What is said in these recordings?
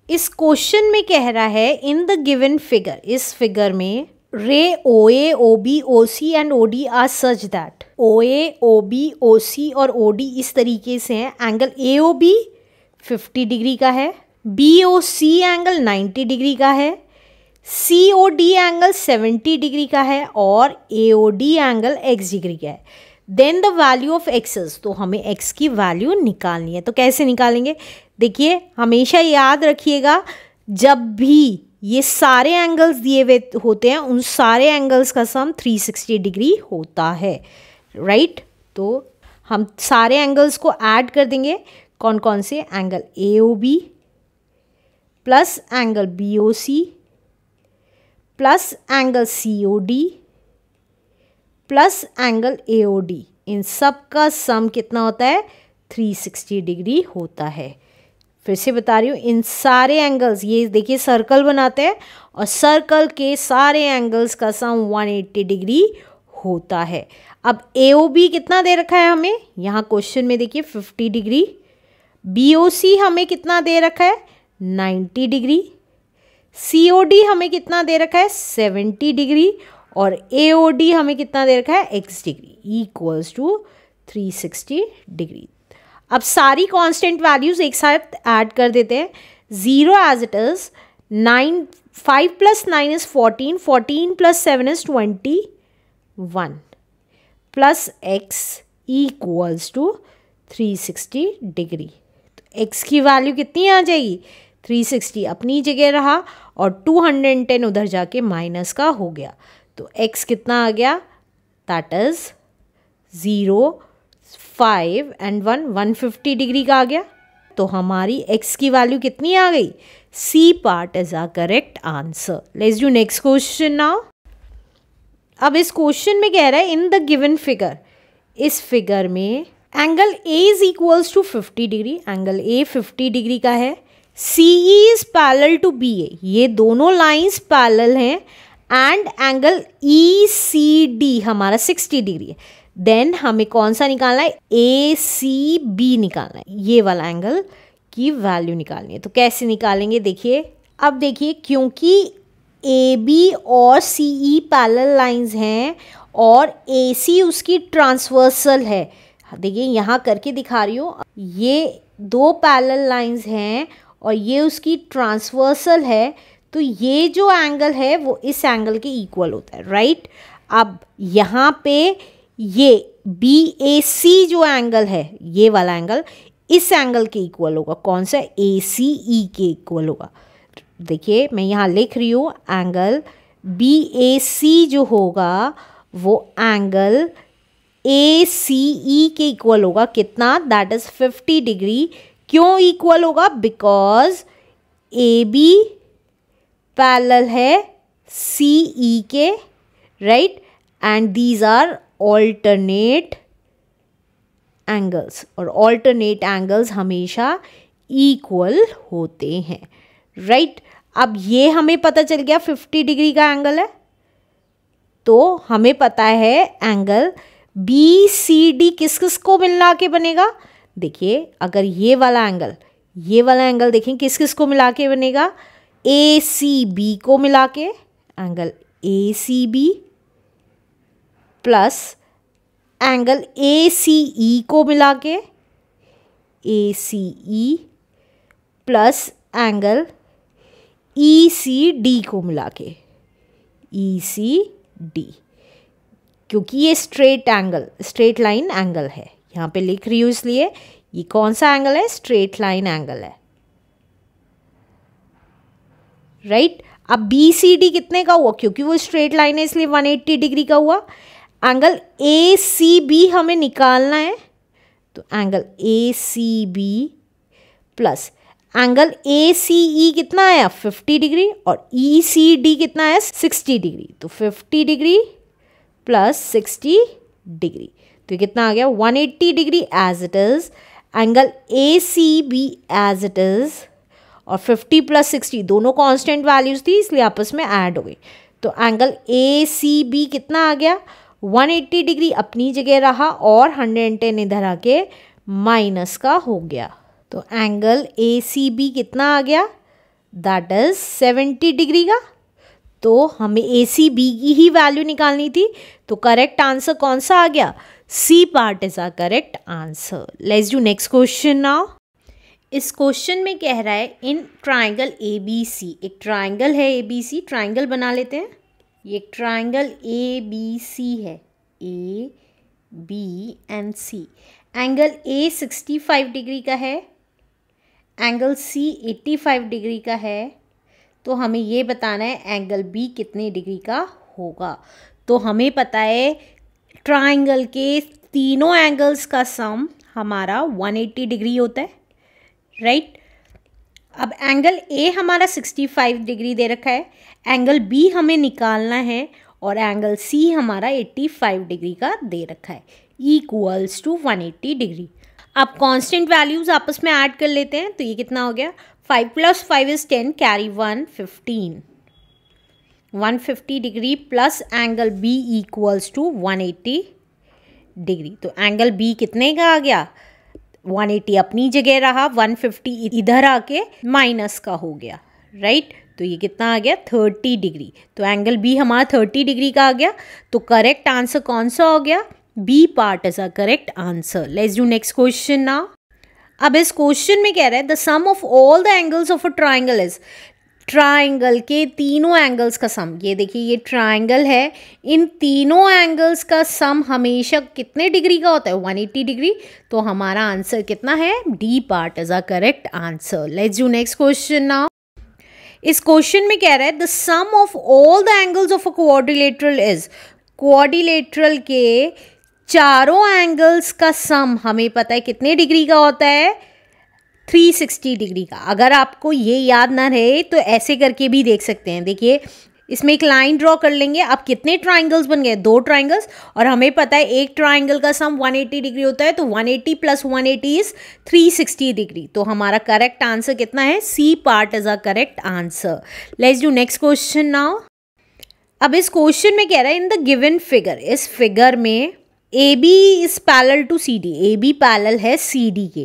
इस क्वेश्चन में कह रहा है इन द गिवन फिगर, इस फिगर में ray OA, OB, OC and OD are such that OA, OB, OC और OD इस तरीके से हैं। एंगल AOB 50 डिग्री का है, BOC एंगल 90 डिग्री का है, COD एंगल 70 डिग्री का है और AOD एंगल x डिग्री का है। Then the value of x is, तो हमें x की वैल्यू निकालनी है। तो कैसे निकालेंगे? देखिए हमेशा याद रखिएगा, जब भी ये सारे एंगल्स दिए हुए होते हैं उन सारे एंगल्स का सम 360 डिग्री होता है, राइट। तो हम सारे एंगल्स को ऐड कर देंगे। कौन कौन से? Angle AOB plus angle BOC plus angle COD plus angle AOD, इन सब का सम कितना होता है? 360 डिग्री होता है। फिर से बता रही हूँ, इन सारे एंगल्स, ये देखिए सर्कल बनाते हैं और सर्कल के सारे एंगल्स का सम 180 डिग्री होता है। अब AOB कितना दे रखा है हमें? यहाँ क्वेश्चन में देखिए 50 डिग्री। BOC हमें कितना दे रखा है? 90 डिग्री। COD हमें कितना दे रखा है? 70 डिग्री। और AOD हमें कितना दे रखा है? x degree equals to 360 degree. अब सारी कांस्टेंट वैल्यूज एक साथ ऐड कर देते हैं। 0 as it is, 5 plus 9 is 14, 14 plus 7 is 21 plus x equals to 360 degree. तो x की वैल्यू कितनी आ जाएगी? 360 अपनी जगह रहा और 210 उधर जाके माइनस का हो गया। तो x कितना आ गया? दैट इज 0, 5 एंड 1, 150 डिग्री का आ गया। तो हमारी x की वैल्यू कितनी आ गई? C part is a correct answer. Let's do next question now. अब इस क्वेश्चन में कह रहा है इन द गिवन फिगर, इस फिगर में angle A is equals to 50 degree, angle A 50 degree का है। CE इज पैरेलल टू BA, ये दोनों लाइंस पैरेलल हैं एंड एंगल ECD हमारा 60 डिग्री है। देन हमें कौन सा निकालना है? ACB निकालना है, ये वाला एंगल की वैल्यू निकालनी है। तो कैसे निकालेंगे? देखिए, अब देखिए, क्योंकि AB और CE पैरेलल लाइंस हैं और AC उसकी ट्रांसवर्सल है, देखिए यहाँ करके दिखा रही हूँ, ये दो पैरेलल लाइंस हैं और ये उसकी ट्रांसवर्सल है, तो ये जो एंगल है वो इस एंगल के इक्वल होता है, राइट। अब यहाँ पे ये BAC जो एंगल है, ये वाला एंगल इस एंगल के इक्वल होगा। कौन सा? ACE के इक्वल होगा। देखिए मैं यहाँ लिख रही हूँ, एंगल BAC जो होगा वो एंगल ACE के इक्वल होगा। कितना? That is 50 degree. क्यों इक्वल होगा? बिकॉज AB पैरेलल है CE के, right, and these are alternate angles, और ऑल्टरनेट एंगल्स हमेशा इक्वल होते हैं, राइट। अब ये हमें पता चल गया 50 डिग्री का एंगल है, तो हमें पता है एंगल BCD किस किस को मिला के बनेगा। देखिए अगर ये वाला एंगल देखें किस किस को मिला के बनेगा? ACB को मिला के, angle ACB plus angle ACE को मिला के, ACE प्लस एंगल ECD को मिला के, ECD, क्योंकि ये स्ट्रेट लाइन एंगल है, यहाँ पे लिख रही हूँ इसलिए। ये कौन सा एंगल है? स्ट्रेट लाइन एंगल है, राइट। अब BCD कितने का हुआ? क्योंकि वो स्ट्रेट लाइन है इसलिए 180 डिग्री का हुआ। एंगल ACB हमें निकालना है, तो angle ACB plus angle ACE कितना आया? 50 डिग्री, और ECD कितना आया? 60 डिग्री। तो 50 डिग्री प्लस 60 डिग्री, तो कितना आ गया? 180 degree as it is, angle ACB as it is, और 50 प्लस 60 दोनों कांस्टेंट वैल्यूज थी इसलिए आपस में ऐड हो गई। तो एंगल ACB कितना आ गया? 180 डिग्री अपनी जगह रहा और 110 इधर आके माइनस का हो गया। तो एंगल ACB कितना आ गया? दैट इज 70 डिग्री का। तो हमें AC B की ही वैल्यू निकालनी थी, तो करेक्ट आंसर कौन सा आ गया? C part is a correct answer. Let's do next question now. इस क्वेश्चन में कह रहा है इन ट्राइंगल ABC, एक ट्राइंगल है ABC, ट्राइंगल बना लेते हैं। ये एक ट्राइंगल ABC है, AB and C। Angle A 65 degree का है, एंगल C 85 डिग्री का है। तो हमें ये बताना है एंगल B कितने डिग्री का होगा। तो हमें पता है ट्राइंगल के तीनों एंगल्स का सम हमारा 180 डिग्री होता है, राइट। अब एंगल A हमारा 65 डिग्री दे रखा है, एंगल B हमें निकालना है और एंगल C हमारा 85 डिग्री का दे रखा है, इक्वल्स टू 180 डिग्री। अब कांस्टेंट वैल्यूज आपस में ऐड कर लेते हैं, तो ये कितना हो गया? 5 + 5 is 10, carry 1 15, 150 degree plus angle B equals to 180 degree. तो एंगल B कितने का आ गया? 180 अपनी जगह रहा, 150 इधर आके माइनस का हो गया, राइट। तो ये कितना आ गया? 30 डिग्री। तो एंगल B हमारा 30 डिग्री का आ गया। तो करेक्ट आंसर कौन सा हो गया? B part is a correct answer. Let's do next question now. अब इस क्वेश्चन में कह रहा है the sum of all the angles of a triangle is, triangle के तीनों एंगल्स का सम। ये देखिए ये ट्राइंगल है, इन तीनों एंगल्स का सम हमेशा कितने डिग्री का होता है? 180 डिग्री। तो हमारा आंसर कितना है? D part is a correct answer. Let's do next question now. इस क्वेश्चन में कह रहा है the sum of all the angles of a quadrilateral is, quadrilateral के चारों एंगल्स का सम हमें पता है कितने डिग्री का होता है? 360 डिग्री का। अगर आपको ये याद ना रहे तो ऐसे करके भी देख सकते हैं। देखिए इसमें एक लाइन ड्रॉ कर लेंगे। अब कितने ट्राइंगल्स बन गए? 2 ट्राइंगल्स, और हमें पता है एक ट्राइंगल का सम 180 डिग्री होता है, तो 180 + 180 इज 360 डिग्री। तो हमारा करेक्ट आंसर कितना है? C part is a correct answer. Let's do next question now. अब इस क्वेश्चन में कह रहा है इन द गिवन फिगर, इस फिगर में AB is parallel to CD, AB parallel है CD के,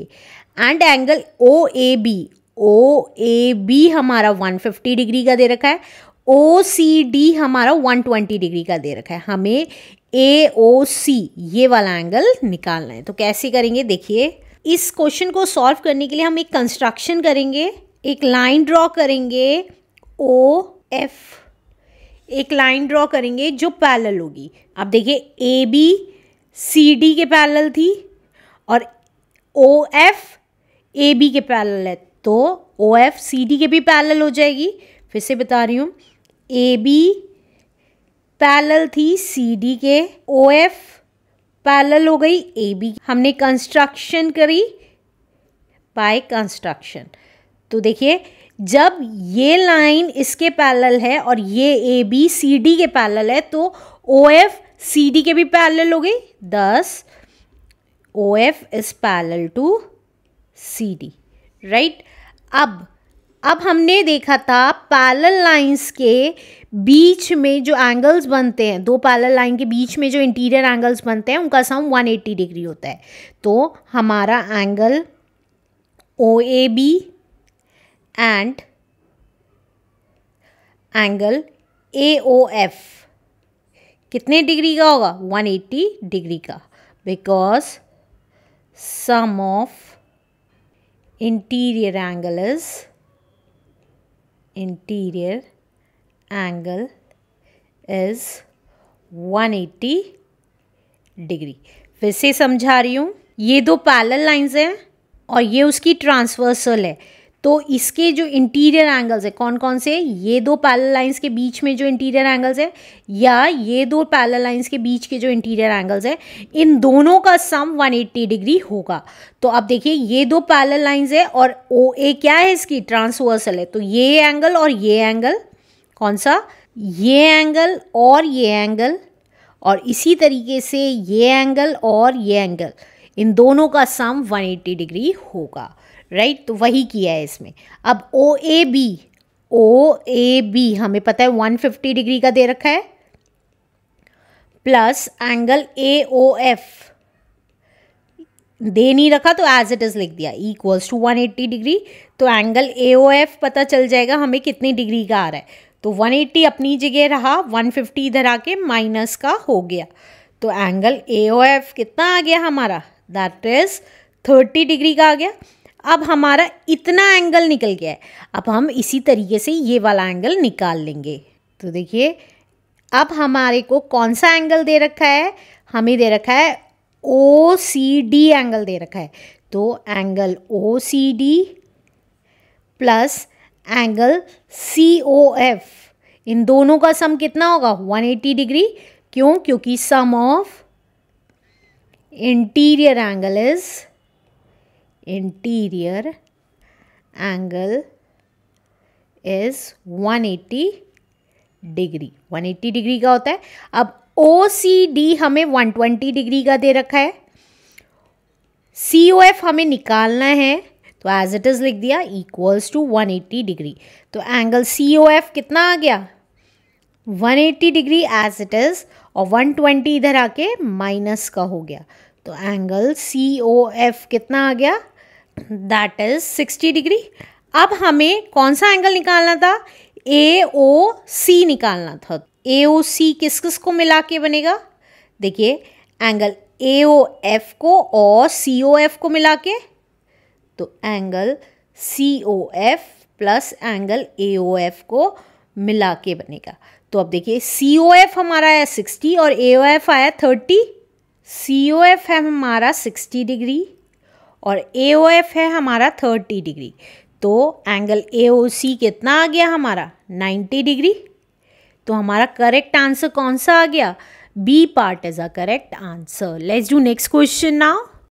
एंड एंगल OAB, OAB हमारा 150 डिग्री का दे रखा है, OCD हमारा 120 डिग्री का दे रखा है। हमें AOC ये वाला एंगल निकालना है। तो कैसे करेंगे? देखिए इस क्वेश्चन को सॉल्व करने के लिए हम एक कंस्ट्रक्शन करेंगे, एक लाइन ड्रॉ करेंगे OF, एक लाइन ड्रॉ करेंगे जो पैरेलल होगी। अब देखिए AB CD के पैरेलल थी और OF AB के पैरेलल है, तो OF CD के भी पैरेलल हो जाएगी। फिर से बता रही हूँ, AB पैरेलल थी CD के, OF पैरेलल हो गई AB। हमने कंस्ट्रक्शन करी बाय कंस्ट्रक्शन। तो देखिए जब ये लाइन इसके पैरेलल है और ये AB CD के पैरेलल है, तो OF CD के भी पैरेलल हो गई, thus OF is parallel to CD, right. अब हमने देखा था पैरेलल लाइंस के बीच में जो एंगल्स बनते हैं, 2 पैरेलल लाइन के बीच में जो इंटीरियर एंगल्स बनते हैं उनका सम 180 डिग्री होता है। तो हमारा angle OAB and angle AOF कितने डिग्री का होगा? 180 डिग्री का, because sum of interior angle is, interior angle is 180 degree. फिर से समझा रही हूँ, ये 2 पैरेलल लाइंस हैं और ये उसकी ट्रांसवर्सल है। तो इसके जो इंटीरियर एंगल्स है कौन कौन से? ये 2 पैरेलल लाइंस के बीच में जो इंटीरियर एंगल्स है, या ये 2 पैरेलल लाइंस के बीच के जो इंटीरियर एंगल्स है, इन दोनों का सम 180 डिग्री होगा। तो अब देखिए ये 2 पैरेलल लाइंस है और OA क्या है? इसकी ट्रांसवर्सल है। तो ये एंगल और ये एंगल, कौन सा? ये एंगल और ये एंगल, और इसी तरीके से ये एंगल और ये एंगल, इन दोनों का सम 180 डिग्री होगा, राइट। तो वही किया है इसमें। अब OAB हमें पता है 150 डिग्री का दे रखा है, प्लस एंगल AOF दे नहीं रखा तो एज इट इज़ लिख दिया इक्वल्स टू 180 डिग्री। तो एंगल AOF पता चल जाएगा हमें कितनी डिग्री का आ रहा है। तो 180 अपनी जगह रहा, 150 इधर आके माइनस का हो गया। तो एंगल AOF कितना आ गया हमारा, दैट इज 30 डिग्री का आ गया। अब हमारा इतना एंगल निकल गया है, अब हम इसी तरीके से ये वाला एंगल निकाल लेंगे। तो देखिए अब हमारे को कौन सा एंगल दे रखा है, हमें दे रखा है OCD एंगल दे रखा है। तो angle OCD plus angle COF, इन दोनों का सम कितना होगा 180 डिग्री। क्यों, क्योंकि sum of interior angle is interior angle is 180 degree, 180 degree का होता है। अब OCD हमें 120 डिग्री का दे रखा है, COF हमें निकालना है, तो एज इट इज लिख दिया इक्वल्स टू 180 डिग्री। तो एंगल COF कितना आ गया 180 डिग्री एज इट इज, और 120 इधर आके माइनस का हो गया। तो एंगल COF कितना आ गया, दैट इज 60 डिग्री। अब हमें कौन सा एंगल निकालना था, AOC निकालना था। AOC किस किस को मिला के बनेगा, देखिए एंगल AOF को और COF को मिला के, तो angle COF plus angle AOF को मिला के बनेगा। तो अब देखिए COF हमारा है 60 और AOF आया 30। COF है हमारा 60 डिग्री और AOF है हमारा 30 डिग्री। तो एंगल AOC कितना आ गया हमारा 90 डिग्री। तो हमारा करेक्ट आंसर कौन सा आ गया, B part is a correct answer. Let's do next question now.